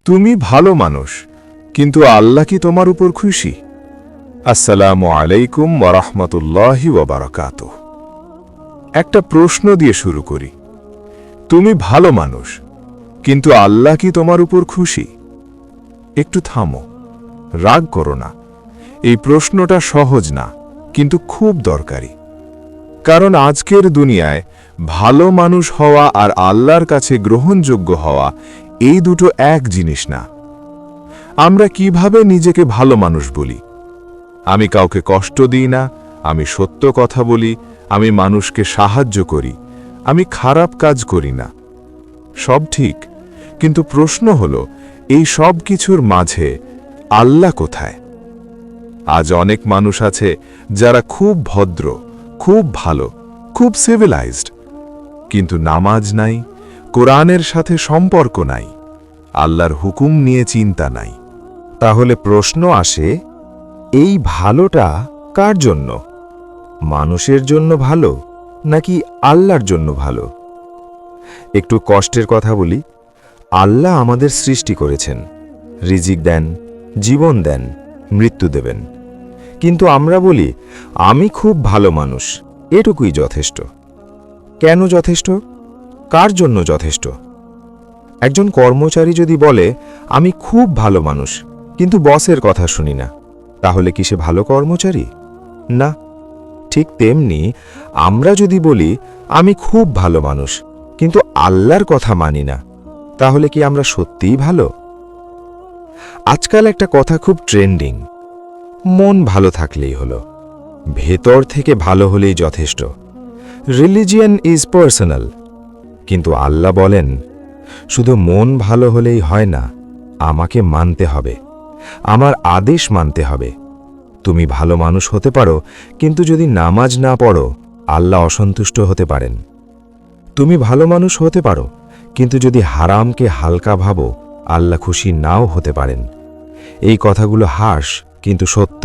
তুমি ভালো মানুষ, কিন্তু আল্লাহ কি তোমার উপর খুশি? আসসালামু আলাইকুম ওয়া রাহমাতুল্লাহি ওয়া বারাকাতুহু। একটা প্রশ্ন দিয়ে শুরু করি। তুমি ভালো মানুষ, কিন্তু আল্লাহ কি তোমার উপর খুশি? একটু থামো, রাগ করো না। এই প্রশ্নটা সহজ না, কিন্তু খুব দরকারি। কারণ আজকের দুনিয়ায় ভালো মানুষ হওয়া আর আল্লাহর কাছে গ্রহণযোগ্য হওয়া এই দুটো এক জিনিস না। আমরা কিভাবে নিজেকে ভালো মানুষ বলি? আমি কাউকে কষ্ট দিই না, আমি সত্য কথা বলি, আমি মানুষকে সাহায্য করি, আমি খারাপ কাজ করি না। সব ঠিক, কিন্তু প্রশ্ন হলো এই সব কিছুর মাঝে আল্লাহ কোথায়? আজ অনেক মানুষ আছে যারা খুব ভদ্র, খুব ভালো, খুব সিভিলাইজড, কিন্তু নামাজ নাই, কোরআনের সাথে সম্পর্ক নাই, আল্লাহর হুকুম নিয়ে চিন্তা নাই। তাহলে প্রশ্ন আসে, এই ভালোটা কার জন্য? মানুষের জন্য ভালো নাকি আল্লাহর জন্য ভালো? একটু কষ্টের কথা বলি। আল্লাহ আমাদের সৃষ্টি করেছেন, রিজিক দেন, জীবন দেন, মৃত্যু দেবেন। কিন্তু আমরা বলি আমি খুব ভালো মানুষ, এটুকুই যথেষ্ট। কেন যথেষ্ট? কার জন্য যথেষ্ট? একজন কর্মচারী যদি বলে আমি খুব ভালো মানুষ, কিন্তু বসের কথা শুনি না, তাহলে কি সে ভালো কর্মচারী? না। ঠিক তেমনি আমরা যদি বলি আমি খুব ভালো মানুষ, কিন্তু আল্লাহর কথা মানি না, তাহলে কি আমরা সত্যিই ভালো? আজকাল একটা কথা খুব ট্রেন্ডিং, মন ভালো থাকলেই হলো, ভেতর থেকে ভালো হলেই যথেষ্ট। Religion is personal. কিন্তু আল্লাহ বলেন শুধু মন ভালো হলেই হয় না, আমাকে মানতে হবে, আমার আদেশ মানতে হবে। তুমি ভালো মানুষ হতে পারো, কিন্তু যদি নামাজ না পড়ো আল্লাহ অসন্তুষ্ট হতে পারেন। তুমি ভালো মানুষ হতে পারো, কিন্তু যদি হারামকে হালকা ভাবো আল্লাহ খুশি নাও হতে পারেন। এই কথাগুলো হার্শ কিন্তু সত্য।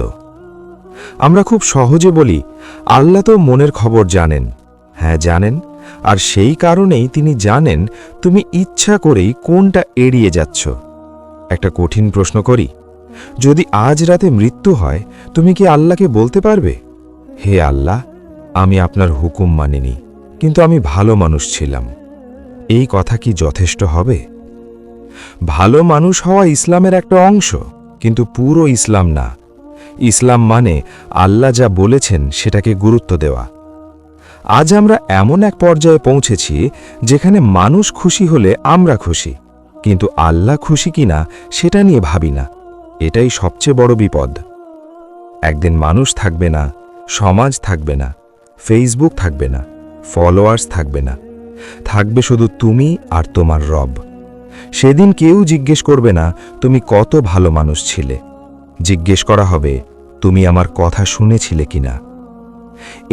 আমরা খুব সহজে বলি আল্লাহ তো মনের খবর জানেন। হ্যাঁ জানেন, আর সেই কারণেই তিনি জানেন তুমি ইচ্ছা করেই কোনটা এড়িয়ে যাচ্ছ। একটা কঠিন প্রশ্ন করি, যদি আজ রাতে মৃত্যু হয় তুমি কি আল্লাহকে বলতে পারবে, হে আল্লাহ, আমি আপনার হুকুম মানিনি, কিন্তু আমি ভালো মানুষ ছিলাম? এই কথা কি যথেষ্ট হবে? ভালো মানুষ হওয়া ইসলামের একটা অংশ, কিন্তু পুরো ইসলাম না। ইসলাম মানে আল্লাহ যা বলেছেন সেটাকে গুরুত্ব দেওয়া। আজ আমরা এমন এক পর্যায়ে পৌঁছেছি যেখানে মানুষ খুশি হলে আমরা খুশি, কিন্তু আল্লাহ খুশি কিনা সেটা নিয়ে ভাবি না। এটাই সবচেয়ে বড় বিপদ। একদিন মানুষ থাকবে না, সমাজ থাকবে না, ফেসবুক থাকবে না, ফলোয়ার্স থাকবে না, থাকবে শুধু তুমি আর তোমার রব। সেদিন কেউ জিজ্ঞেস করবে না তুমি কত ভালো মানুষ ছিলে, জিজ্ঞেস করা হবে তুমি আমার কথা শুনেছিলে কিনা।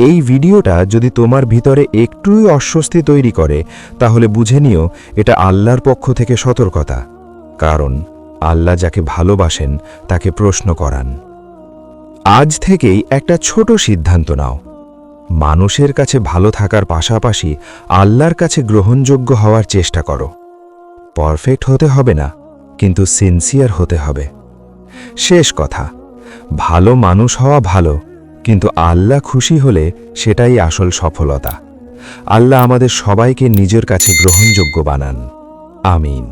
এই ভিডিওটা যদি তোমার ভিতরে একটুই অস্বস্তি তৈরি করে, তাহলে বুঝে নিও এটা আল্লাহর পক্ষ থেকে সতর্কতা। কারণ আল্লাহ যাকে ভালোবাসেন তাকে প্রশ্ন করান। আজ থেকেই একটা ছোট সিদ্ধান্ত নাও, মানুষের কাছে ভালো থাকার পাশাপাশি আল্লাহর কাছে গ্রহণযোগ্য হওয়ার চেষ্টা করো। পারফেক্ট হতে হবে না, কিন্তু সিনসিয়ার হতে হবে। শেষ কথা, ভালো মানুষ হওয়া ভালো, কিন্তু আল্লাহ খুশি হলে সেটাই আসল সফলতা। আল্লাহ আমাদের সবাইকে নিজের কাছে গ্রহণযোগ্য বানান। আমিন।